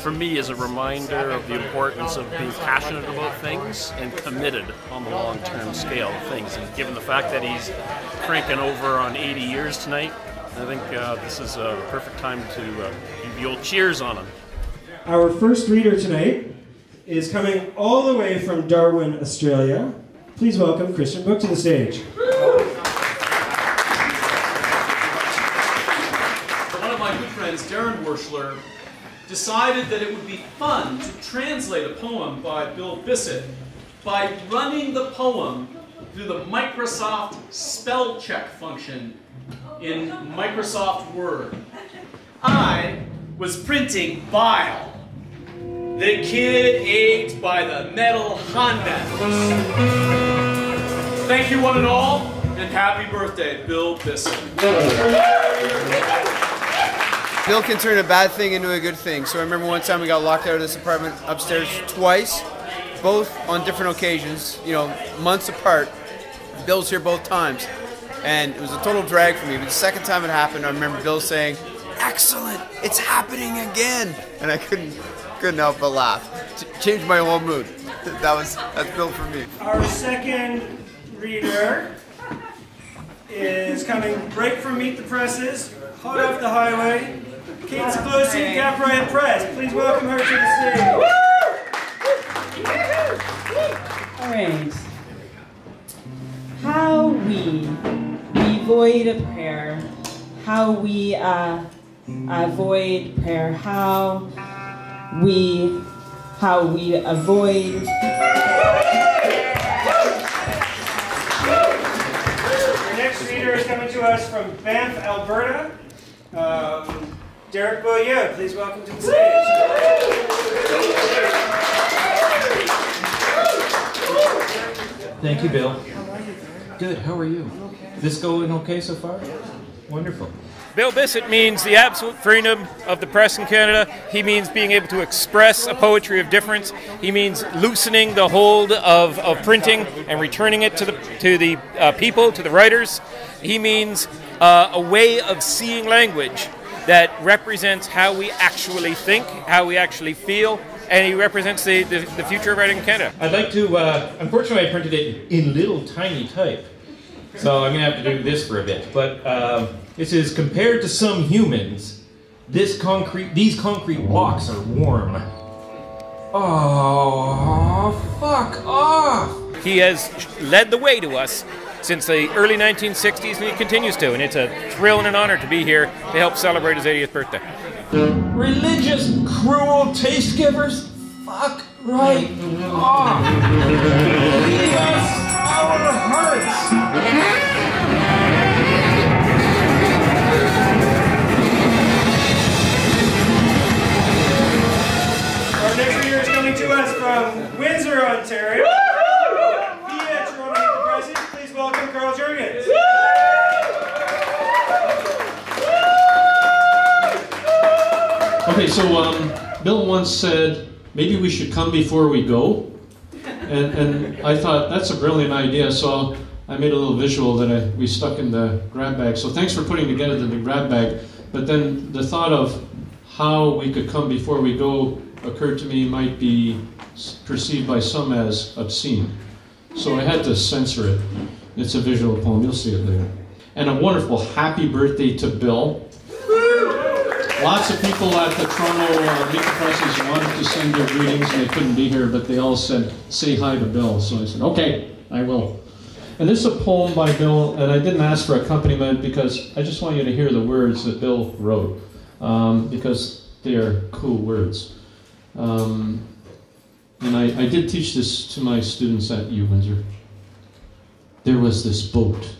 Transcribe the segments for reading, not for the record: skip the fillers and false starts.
For me, is a reminder of the importance of being passionate about things and committed on the long-term scale of things. And given the fact that he's cranking over on 80 years tonight, I think this is a perfect time to give the old cheers on him. Our first reader tonight is coming all the way from Darwin, Australia. Please welcome Christian Book to the stage. One of my good friends, Darren Worshler, decided that it would be fun to translate a poem by Bill Bissett by running the poem through the Microsoft spell check function in Microsoft Word. I was printing bile. The kid ate by the metal Honda. Thank you one and all, and happy birthday, Bill Bissett. Bill can turn a bad thing into a good thing. So I remember one time we got locked out of this apartment upstairs twice, both on different occasions, you know, months apart. Bill's here both times. And it was a total drag for me. But the second time it happened, I remember Bill saying, "Excellent, it's happening again." And I couldn't help but laugh. Changed my whole mood. That's Bill for me. Our second reader is coming right from Meet the Presses, hot off the highway. Kate Siklosi, Gap Riot Press. Please welcome her to the stage. All right. How we void a prayer. How we avoid prayer. How we avoid. Our next reader is coming to us from Banff, Alberta. Derek Beaulieu, please welcome to the stage. Thank you, Bill. Good, how are you? Is this going okay so far? Wonderful. Bill Bissett means the absolute freedom of the press in Canada. He means being able to express a poetry of difference. He means loosening the hold of printing and returning it to the people, to the writers. He means a way of seeing language that represents how we actually think, how we actually feel, and he represents the future of writing in Canada. I'd like to, unfortunately I printed it in little tiny type, so I'm going to have to do this for a bit. But this is, compared to some humans, these concrete blocks are warm. Oh, fuck off! He has led the way to us since the early 1960s, and he continues to, and it's a thrill and an honor to be here to help celebrate his 80th birthday. Religious, cruel taste givers? Fuck right off! Leave us our hearts! Our next reader is coming to us from Windsor, Ontario. Via Toronto Meet the Presses, please welcome Carl Jurgens. Okay, so Bill once said, maybe we should come before we go. And I thought, that's a brilliant idea, so I made a little visual that we stuck in the grab bag. So thanks for putting together the grab bag. But then the thought of how we could come before we go occurred to me might be perceived by some as obscene. So I had to censor it. It's a visual poem, you'll see it later. And a wonderful happy birthday to Bill. Lots of people at the Toronto Meet the Presses wanted to send their greetings and they couldn't be here, but they all said, say hi to Bill. So I said, okay, I will. And this is a poem by Bill, and I didn't ask for accompaniment because I just want you to hear the words that Bill wrote. Because they are cool words. And I did teach this to my students at U Windsor. There was this boat,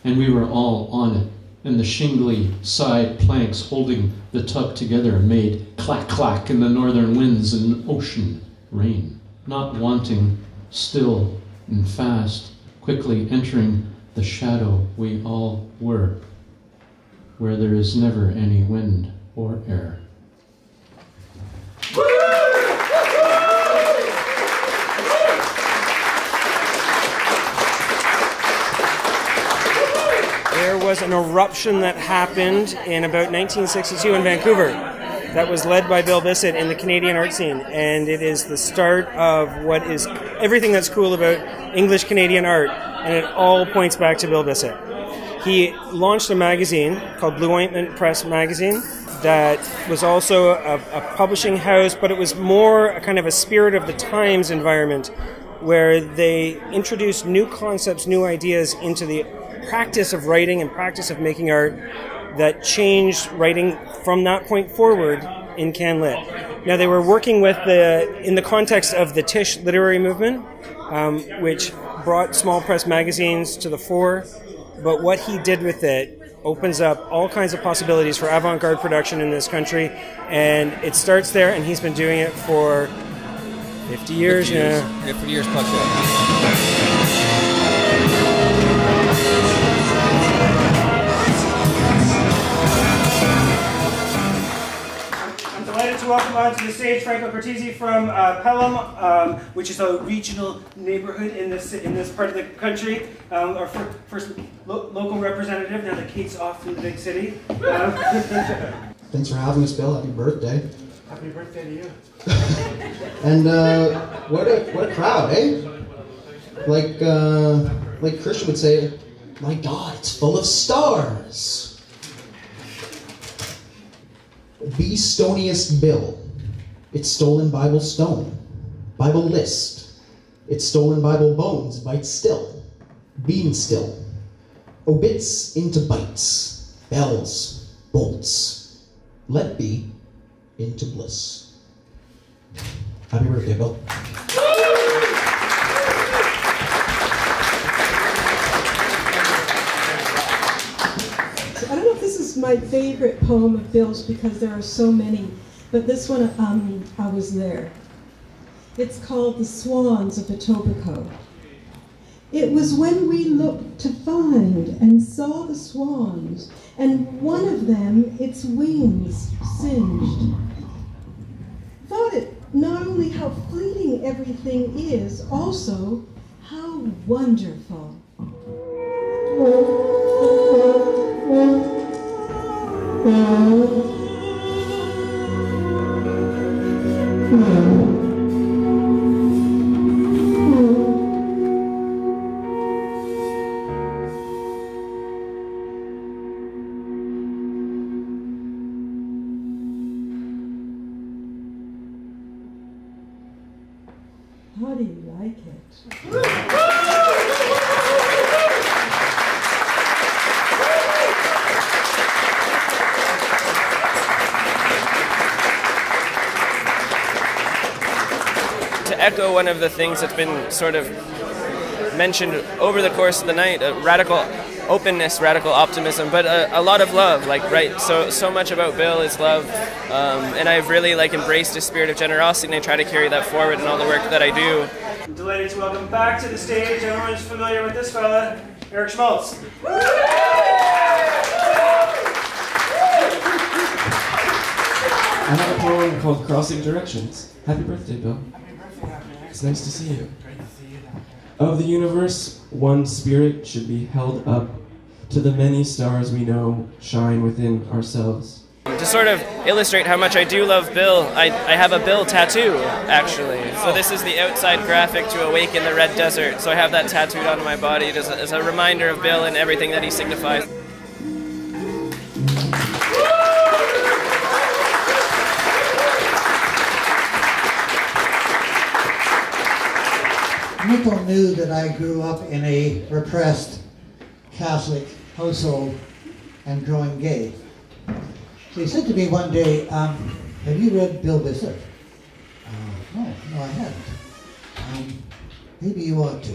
and we were all on it, and the shingly side planks holding the tug together made clack clack in the northern winds and ocean rain, not wanting, still and fast, quickly entering the shadow we all were, where there is never any wind or air. There was an eruption that happened in about 1962 in Vancouver that was led by Bill Bissett in the Canadian art scene, and it is the start of what is everything that's cool about English Canadian art, and it all points back to Bill Bissett. He launched a magazine called Blue Ointment Press Magazine that was also a publishing house, but it was more a kind of a spirit of the times environment where they introduced new concepts, new ideas into the practice of writing and practice of making art that changed writing from that point forward in CanLit. Now they were working with in the context of the Tisch literary movement, which brought small press magazines to the fore, but what he did with it opens up all kinds of possibilities for avant-garde production in this country, and it starts there, and he's been doing it for 50 years now. 50 years plus, yeah. To welcome onto the stage Franco Cortese from Pelham, which is a regional neighborhood in this part of the country. Our first local representative, now that Kate's off in the big city. Thanks for having us, Bill. Happy birthday. Happy birthday to you. And what a crowd, eh? Like Christian would say, my God, it's full of stars. Be stoniest Bill. It's stolen Bible stone. Bible list. It's stolen Bible bones. Bite still. Bean still. Obits into bites. Bells. Bolts. Let be into bliss. Happy birthday, Bill. I don't know if this is my favorite poem of Bill's because there are so many, but this one, I was there. It's called The Swans of Etobicoke. It was when we looked to find and saw the swans, and one of them, its wings singed. Thought it not only how fleeting everything is, also how wonderful. How do you like it? To echo one of the things that's been sort of mentioned over the course of the night, radical openness, radical optimism, but a lot of love. So much about Bill is love, and I've really embraced his spirit of generosity, and I try to carry that forward in all the work that I do. I'm delighted to welcome back to the stage, everyone's familiar with this fella, Eric Schmaltz. I have a poem called Crossing Directions. Happy birthday, Bill. It's nice to see you. Of the universe, one spirit should be held up to the many stars we know shine within ourselves. To sort of illustrate how much I do love Bill, I have a Bill tattoo, actually. So this is the outside graphic to Awaken the Red Desert. So I have that tattooed on my body as a reminder of Bill and everything that he signifies. People knew that I grew up in a repressed Catholic household and growing gay. They said to me one day, have you read Bill Bissett? No, I haven't. Maybe you ought to.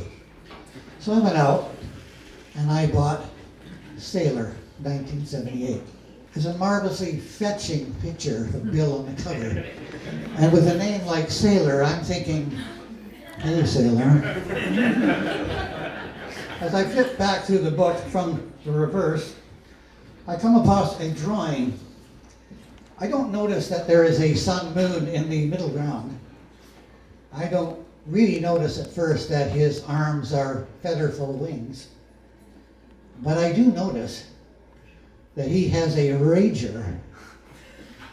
So I went out and I bought Sailor, 1978. It's a marvelously fetching picture of Bill on the cover. And with a name like Sailor, I'm thinking, hey, Sailor. As I flip back through the book from the reverse, I come across a drawing. I don't notice that there is a sun moon in the middle ground. I don't really notice at first that his arms are featherful wings. But I do notice that he has a rager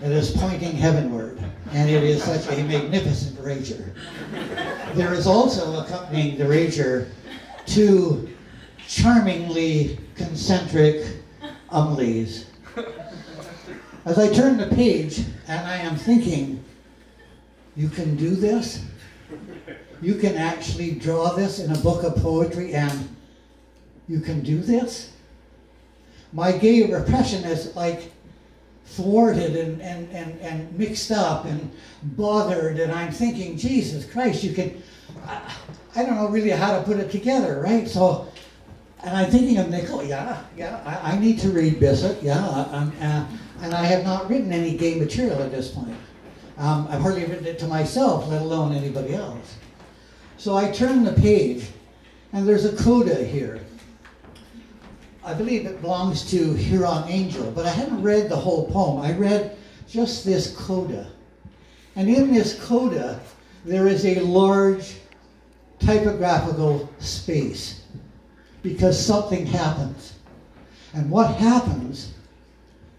that is pointing heavenward, and it is such a magnificent rager. There is also accompanying the rager two charmingly concentric umlies. As I turn the page, and I am thinking, you can do this? You can actually draw this in a book of poetry, and you can do this? My gay repression is like thwarted and mixed up and bothered, and I'm thinking, Jesus Christ, you can, I don't know really how to put it together, right? So, and I'm thinking of Nickel, I need to read Bissett, and I have not written any gay material at this point. I've hardly written it to myself, let alone anybody else. So I turn the page, and there's a coda here. I believe it belongs to Huron Angel, but I haven't read the whole poem. I read just this coda. And in this coda, there is a large typographical space because something happens. And what happens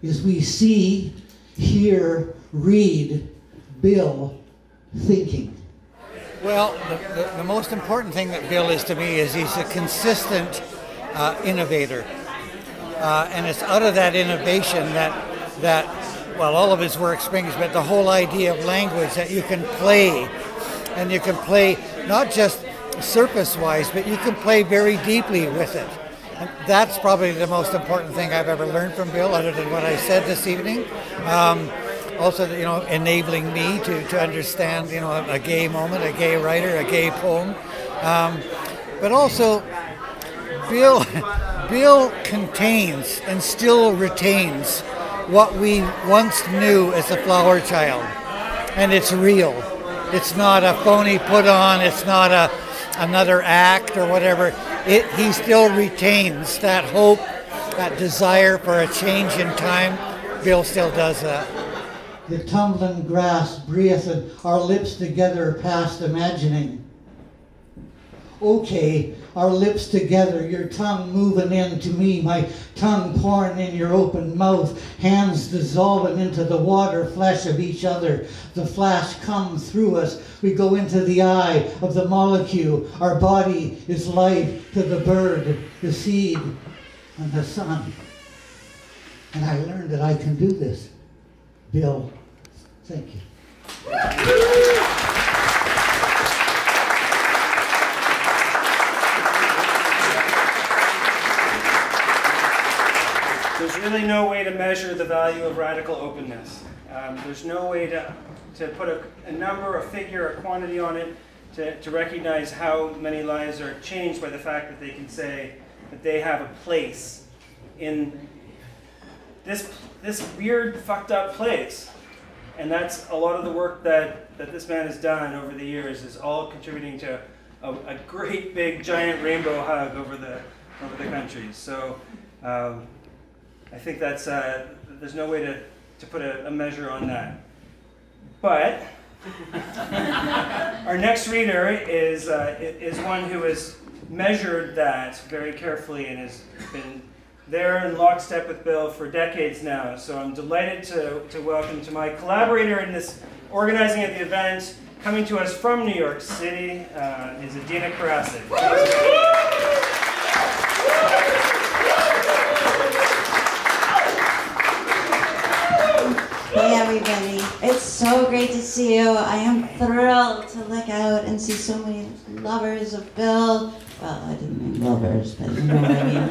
is we see, hear, read Bill thinking. Well, the most important thing that Bill is to me is he's a consistent innovator. And it's out of that innovation that all of his work springs, but the whole idea of language that you can play, and you can play not just surface-wise, but you can play very deeply with it. And that's probably the most important thing I've ever learned from Bill, other than what I said this evening. Also, enabling me to understand, a gay moment, a gay writer, a gay poem. But also, Bill contains and still retains what we once knew as the Flower Child. And it's real. It's not a phony put on, it's not another act or whatever. He still retains that hope, that desire for a change in time. Bill still does that. The tumbling grass breatheth our lips together past imagining. Okay, our lips together, your tongue moving in to me, my tongue pouring in your open mouth, hands dissolving into the water flesh of each other. The flash comes through us. We go into the eye of the molecule. Our body is life to the bird, the seed, and the sun. And I learned that I can do this. Bill, thank you. There's really no way to measure the value of radical openness. There's no way to put a number, a figure, a quantity on it to recognize how many lives are changed by the fact that they can say that they have a place in this weird, fucked up place. And that's a lot of the work that this man has done over the years, is all contributing to a great big giant rainbow hug over the country. So I think that's there's no way to put a measure on that. But our next reader is one who has measured that very carefully and has been there in lockstep with Bill for decades now. So I'm delighted to welcome to my collaborator in this organizing of the event, coming to us from New York City, is Adina Karasik. Hey everybody, it's so great to see you. I am thrilled to look out and see so many lovers of Bill. Well, I didn't mean lovers, but you know what I mean.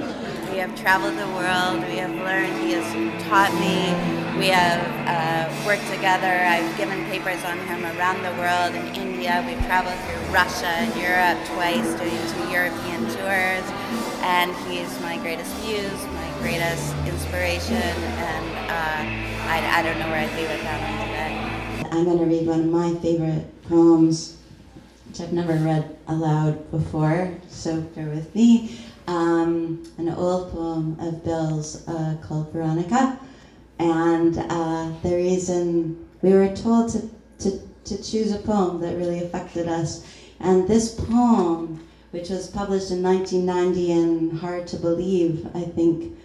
We have traveled the world, we have learned, he has taught me, we have worked together. I've given papers on him around the world. In India, we've traveled through Russia and Europe twice, doing 2 European tours, and he's my greatest muse, my greatest inspiration, and I don't know where I'd be without him today. I'm going to read one of my favorite poems, which I've never read aloud before, so bear with me. An old poem of Bill's called Veronica, and the reason we were told to choose a poem that really affected us, and this poem, which was published in 1990 and hard to believe, I think,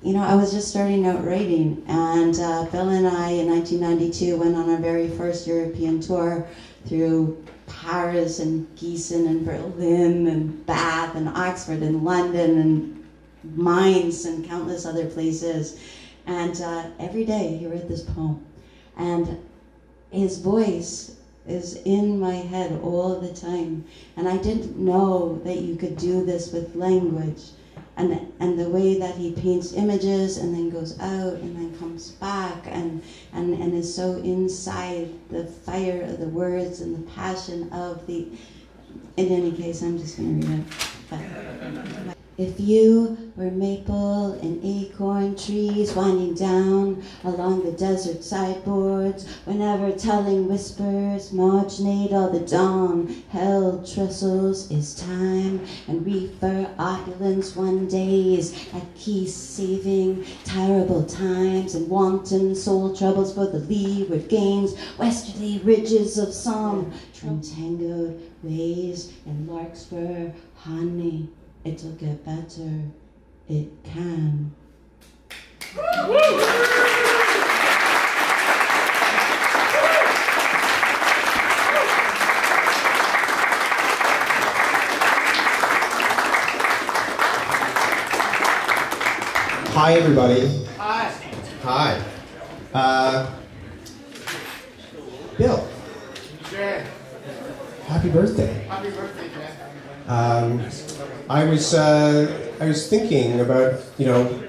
you know, I was just starting out writing, and Bill and I in 1992 went on our very first European tour through Paris and Gießen and Berlin and Bath and Oxford and London and Mainz and countless other places. And every day he read this poem. And his voice is in my head all the time. And I didn't know that you could do this with language. And the way that he paints images and then goes out and then comes back and is so inside the fire of the words and the passion of the... In any case, I'm just going to read it. But, if you were maple and acorn trees winding down along the desert sideboards, whenever telling whispers marginate all the dawn, held trestles is time, and reefer opulence one days at keys saving terrible times, and wanton soul troubles for the leeward gains, westerly ridges of song, trim-tangled ways and larkspur honey. It'll get better. It can. Hi, everybody. Hi. Hi. Bill. Jan. Happy birthday. Happy birthday, Jan. I was thinking about, you know,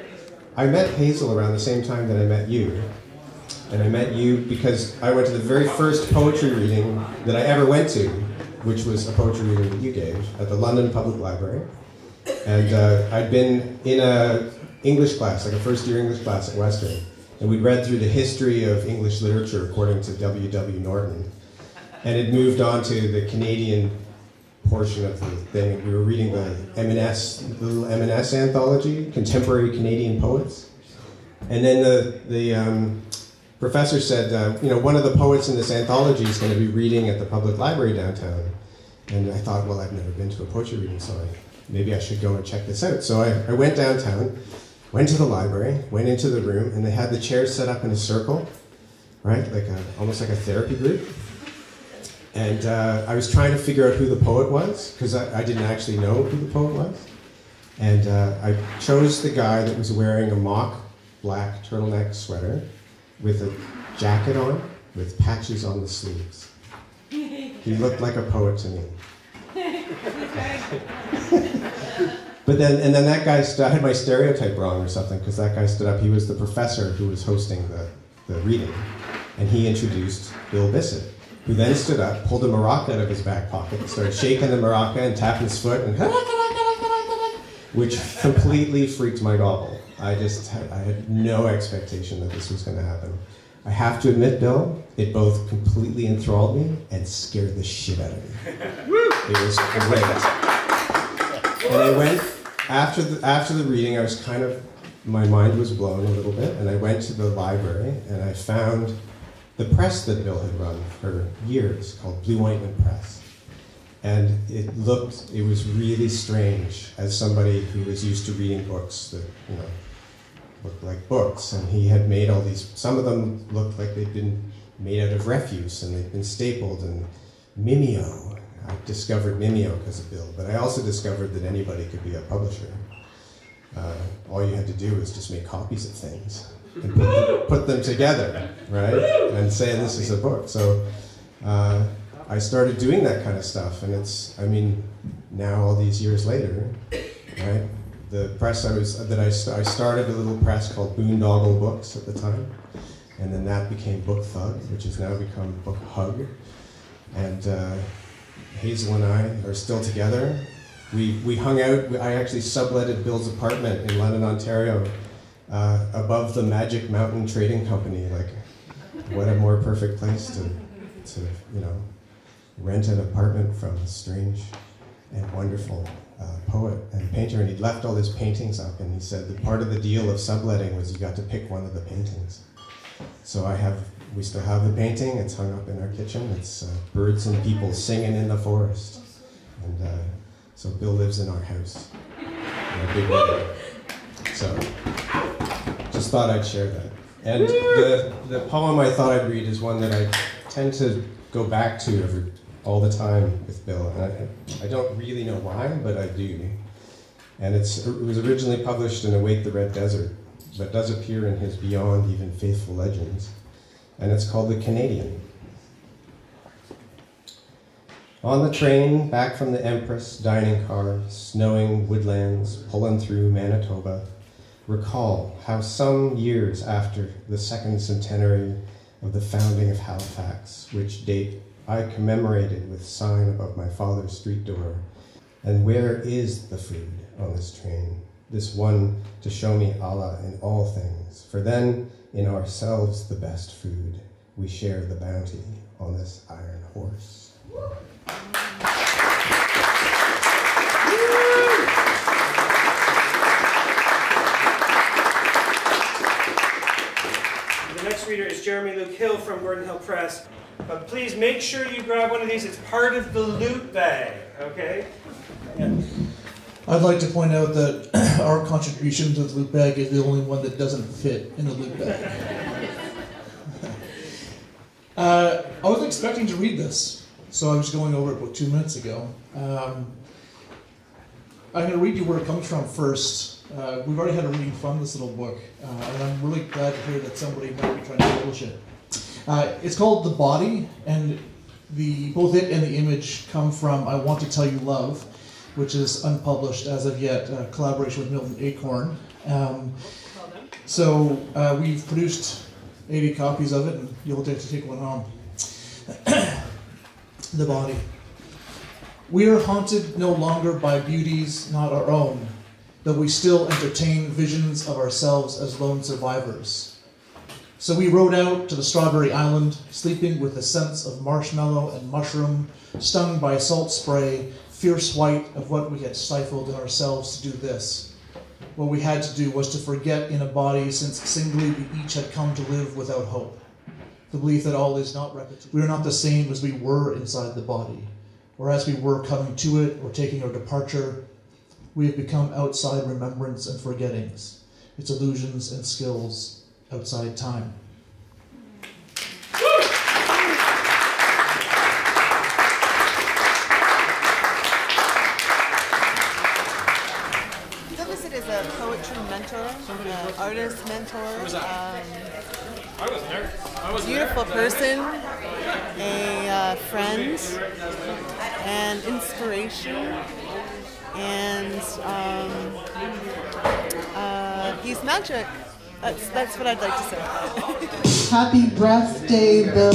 I met Hazel around the same time that I met you. And I met you because I went to the very first poetry reading that I ever went to, which was a poetry reading that you gave at the London Public Library. And I'd been in a English class, like a first-year English class at Western, and we'd read through the history of English literature according to W.W. Norton. And it moved on to the Canadian portion of the thing. We were reading the little M&S anthology, Contemporary Canadian Poets. And then the professor said, you know, one of the poets in this anthology is going to be reading at the public library downtown. And I thought, well, I've never been to a poetry reading, so maybe I should go and check this out. So I went downtown, went to the library, went into the room, and they had the chairs set up in a circle, right, like almost like a therapy group. And I was trying to figure out who the poet was, because I didn't actually know who the poet was. And I chose the guy that was wearing a mock black turtleneck sweater with a jacket on, with patches on the sleeves. He looked like a poet to me. But then that guy, I had my stereotype wrong or something, because that guy stood up. He was the professor who was hosting the reading, and he introduced Bill Bissett, who then stood up, pulled a maraca out of his back pocket, and started shaking the maraca and tapping his foot, and which completely freaked my gobble. I had no expectation that this was going to happen. I have to admit, Bill, it both completely enthralled me and scared the shit out of me. It was great. And I went, after the reading, I was kind of, my mind was blown a little bit, and I went to the library, and I found the press that Bill had run for years, called Blue Ointment Press. And it was really strange as somebody who was used to reading books that, you know, looked like books. And he had made all these, some of them looked like they'd been made out of refuse and they'd been stapled. And Mimeo, I discovered Mimeo because of Bill, but I also discovered that anybody could be a publisher. All you had to do was just make copies of things and put them together, right? And say this is a book. So I started doing that kind of stuff, and it's, I mean, now all these years later, right? the press I started a little press called Boondoggle Books at the time, and then that became Book Thug, which has now become Book Hug. And Hazel and I are still together. We hung out. I actually subletted Bill's apartment in London, Ontario, above the Magic Mountain Trading Company. Like, what a more perfect place to rent an apartment from a strange and wonderful poet and painter. And he'd left all his paintings up, and he said that part of the deal of subletting was you got to pick one of the paintings. So we still have the painting. It's hung up in our kitchen. It's birds and people singing in the forest. And so Bill lives in our house, in a big way. So just thought I'd share that. And the poem I thought I'd read is one that I tend to go back to all the time with Bill. And I don't really know why, but I do. And it was originally published in Awake the Red Desert, but does appear in his Beyond Even Faithful Legends. And it's called The Canadian. On the train, back from the Empress dining car, snowing woodlands, pulling through Manitoba, recall how some years after the second centenary of the founding of Halifax, which date I commemorated with sign above my father's street door. And where is the food on this train? This one to show me Allah in all things. For then, in ourselves the best food, we share the bounty on this iron horse. The next reader is Jeremy Luke Hill from Gordon Hill Press. But please make sure you grab one of these. It's part of the loot bag, okay? Yeah. I'd like to point out that our contribution to the loot bag is the only one that doesn't fit in the loot bag. I wasn't expecting to read this, so I was going over it about 2 minutes ago. I'm going to read you where it comes from first. We've already had a reading from this little book, and I'm really glad to hear that somebody might be trying to publish it. It's called The Body, and both it and the image come from I Want to Tell You Love, which is unpublished as of yet, collaboration with Milton Acorn. So we've produced 80 copies of it, and you'll get to take one home. The Body. We are haunted no longer by beauties not our own, though we still entertain visions of ourselves as lone survivors. So we rode out to the Strawberry Island, sleeping with a sense of marshmallow and mushroom, stung by salt spray, fierce white of what we had stifled in ourselves to do this. What we had to do was to forget in a body, since singly we each had come to live without hope. The belief that all is not repetition. We are not the same as we were inside the body, or as we were coming to it or taking our departure. We have become outside remembrance and forgettings, its illusions and skills outside time. Visit is a poetry mentor, artist mentor. Who was that? I wasn't there. Beautiful person, a friend, and inspiration, and he's magic. That's what I'd like to say. Happy birthday, Bill.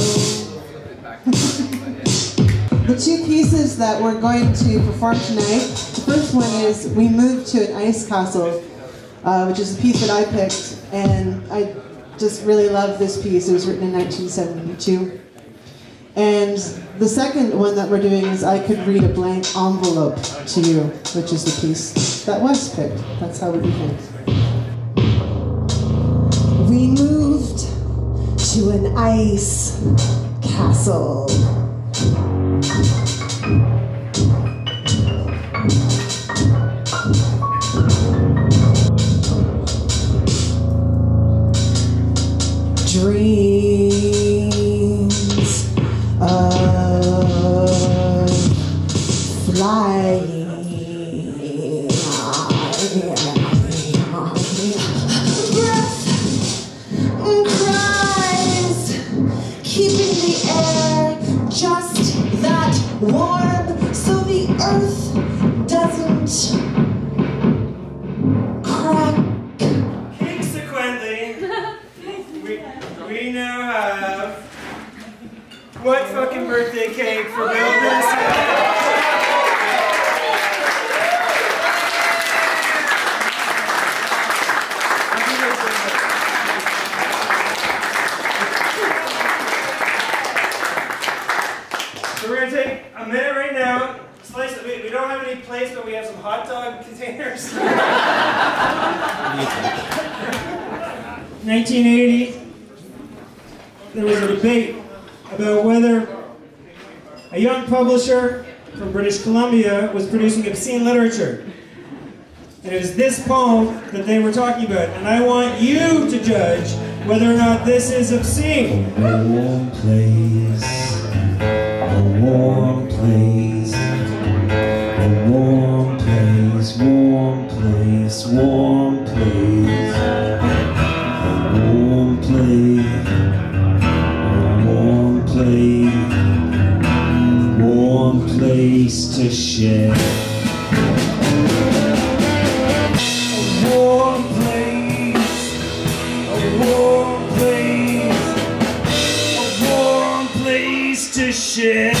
The two pieces that we're going to perform tonight, the first one is We Moved to an Ice Castle, which is a piece that I picked, and I just really love this piece. It was written in 1972. And the second one that we're doing is I Could Read a Blank Envelope to You, which is the piece that was picked. That's how we begin. We moved to an ice castle. Dreams of flying. Cries, keeping the air just that warm so the earth doesn't birthday cake for Bill Bissett. So we're going to take a minute right now. Slice it. We don't have any plates, but we have some hot dog containers. 1980, there was a debate about whether a young publisher from British Columbia was producing obscene literature. And it was this poem that they were talking about. And I want you to judge whether or not this is obscene. A warm place, a warm place, a warm place, warm place, warm place, a warm place, warm place to share. To share.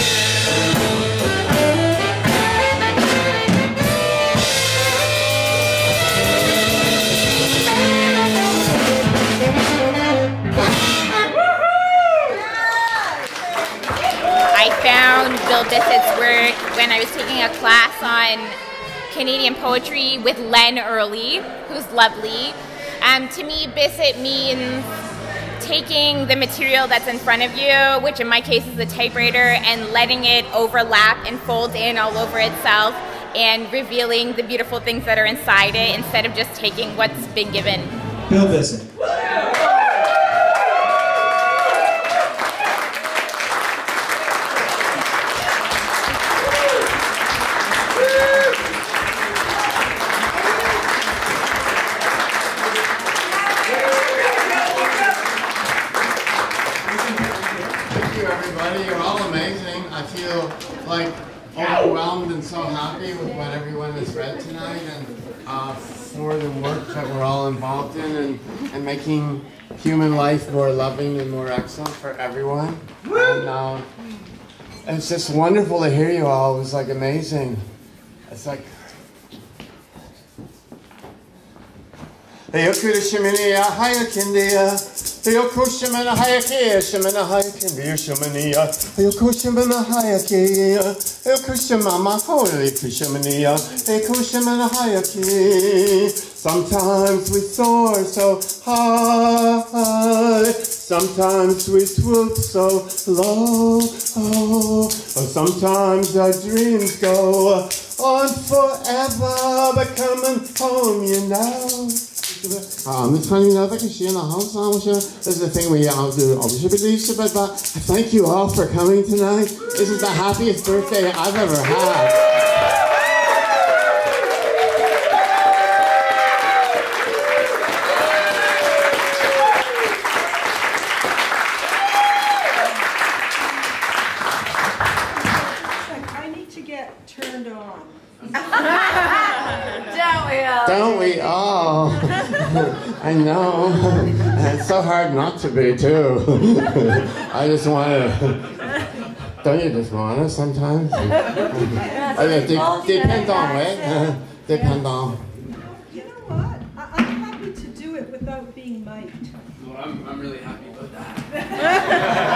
I found Bill Bissett's work when I was taking a class on Canadian poetry with Len Early, who's lovely. To me, Bissett means taking the material that's in front of you, which in my case is a typewriter, and letting it overlap and fold in all over itself and revealing the beautiful things that are inside it instead of just taking what's been given. Bill Bissett. You're all amazing. I feel like overwhelmed and so happy with what everyone has read tonight and for the work that we're all involved in and making human life more loving and more excellent for everyone. And it's just wonderful to hear you all. It was like amazing. It's like Shimania Hayakindia, Yokushimana Hayaki, Shimana Hayakindia, Shimania, Yokushimana Hayaki, Yokushimama Holy Kushimania, Yokushimana Hayaki. Sometimes we soar so high, sometimes we swoop so low, sometimes our dreams go on forever, but coming home, you know. This is the thing we all do. Thank you all for coming tonight. This is the happiest birthday I've ever had. I need to get turned on. Don't we all? I know. And it's so hard not to be, too. I just want to... Don't you just want to sometimes? Dependant, right? Dependant. You know what? I'm happy to do it without being mic'd. Well, I'm really happy about that.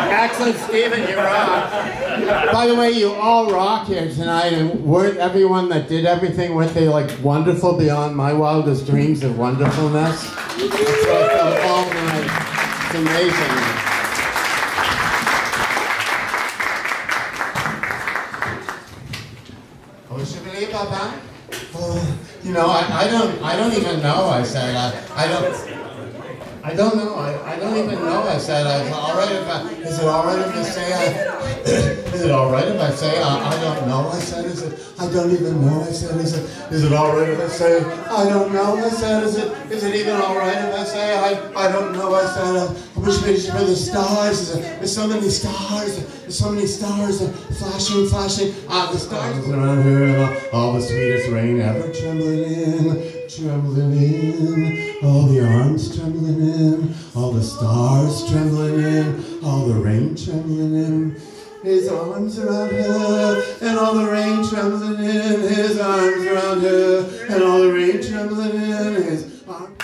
Excellent, Stephen, you rock. By the way, you all rock here tonight, and weren't everyone that did everything, weren't they like wonderful beyond my wildest dreams of wonderfulness? That's what I felt all night. It's amazing. Oh, should we leave that back? You know, I don't even know. I said I don't know. I don't even know. I said, is it all right if I say is it all right if I say I don't know? I said, I don't even know. I said, is it all right if I say I don't know? I said, is it even all right if I say I don't know? I said, I wish for the stars. There's so many stars. There's so many stars flashing. The stars around here. All the sweetest rain ever trembling in. All the arms trembling in, all the stars trembling in, all the rain trembling in, his arms around her, and all the rain trembling in his arms around her, and all the rain trembling in his arms.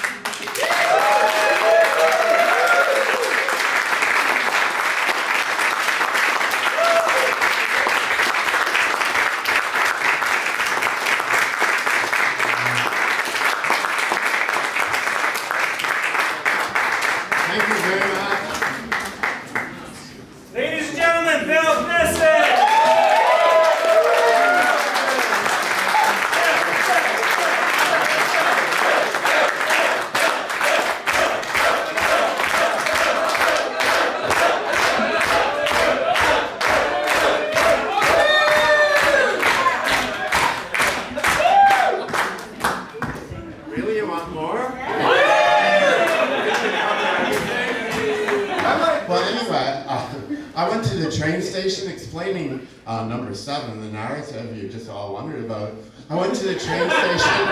Thank you very much. Ladies and gentlemen, Bill Bissett! Really, you want more? Well, anyway, I went to the train station explaining number 7, the narrative you just all wondered about. I went to the train station,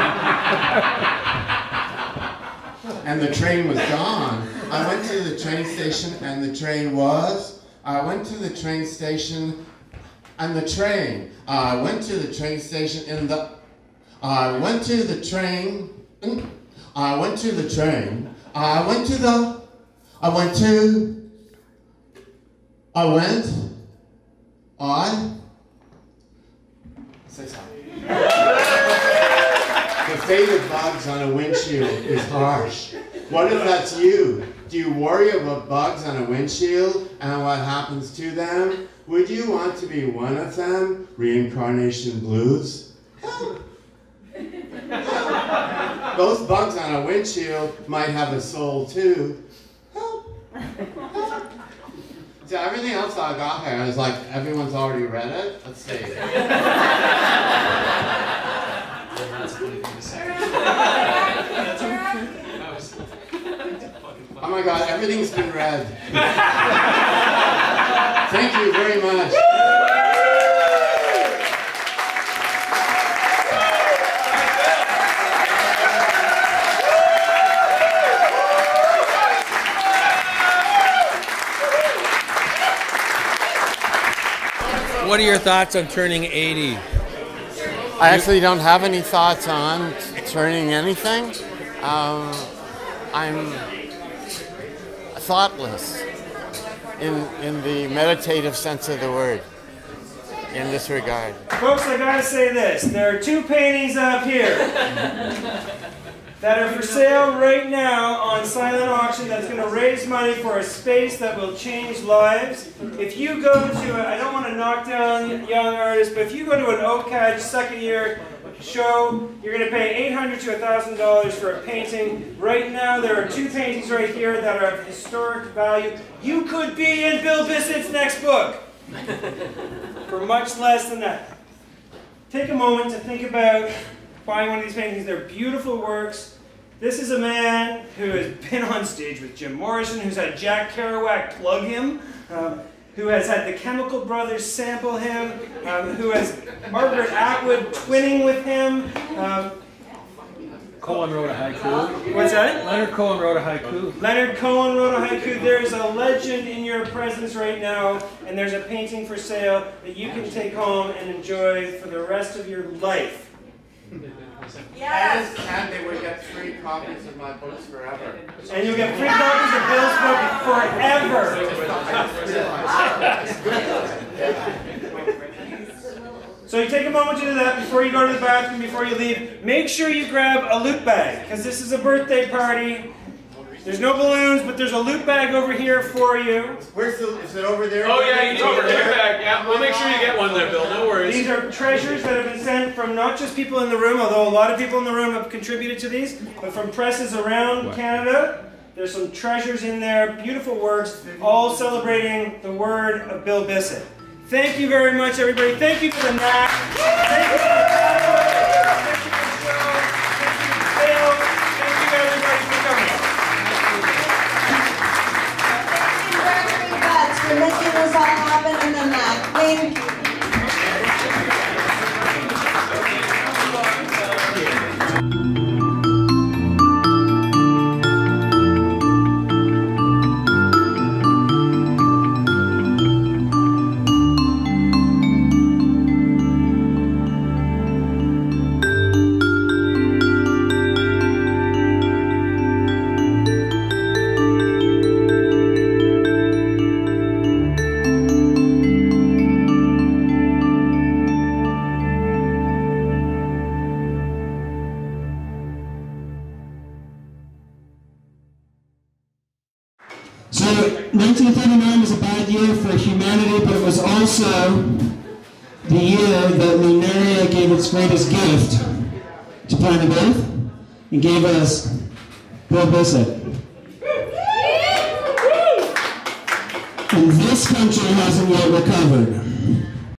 and the train was gone. I went to the train station, and the train was. I went to the train station, and the train. I went to the train station in the. I went to the train. I went to the train. I went to the. I went to. I went. I. Say something. The fate of bugs on a windshield is harsh. What if that's you? Do you worry about bugs on a windshield and what happens to them? Would you want to be one of them? Reincarnation blues? Those bugs on a windshield might have a soul too. So everything else I got here is like everyone's already read it. Let's see. Oh my God, everything's been read. Thank you very much. What are your thoughts on turning 80? I actually don't have any thoughts on turning anything. I'm thoughtless in the meditative sense of the word in this regard. Folks, I gotta say this. There are 2 paintings up here that are for sale right now on silent auction that's going to raise money for a space that will change lives. If you go to, I don't want to knock down young artists, but if you go to an OCAD second year show, you're going to pay $800 to $1,000 for a painting. Right now there are 2 paintings right here that are of historic value. You could be in Bill Bissett's next book for much less than that. Take a moment to think about buying one of these paintings. They're beautiful works. This is a man who has been on stage with Jim Morrison, who's had Jack Kerouac plug him, who has had the Chemical Brothers sample him, who has Margaret Atwood twinning with him. Cohen wrote a haiku. What's that? Leonard Cohen wrote a haiku. Leonard Cohen wrote a haiku. There's a legend in your presence right now, and there's a painting for sale that you can take home and enjoy for the rest of your life. Yes. And they would get 3 copies of my books forever. And you'll get 3 copies of Bill's book forever. So you take a moment to do that before you go to the bathroom, before you leave. Make sure you grab a loot bag, because this is a birthday party. There's no balloons, but there's a loot bag over here for you. Where's the, is it over there? Oh yeah, it's over there. Yeah, we'll make sure you get one there, Bill. No worries. These are treasures that have been sent from not just people in the room, although a lot of people in the room have contributed to these, but from presses around Canada. There's some treasures in there, beautiful works, all celebrating the word of Bill Bissett. Thank you very much, everybody. Thank you for the knack. Thank you for the battle. Thank you for the show. Thank you for Bill. Thank you, everybody, for coming. For making this all happen in the knack. Thank you. 1939 was a bad year for humanity, but it was also the year that Lunaria gave its greatest gift to planet Earth and gave us Bill Bissett. And this country hasn't yet recovered.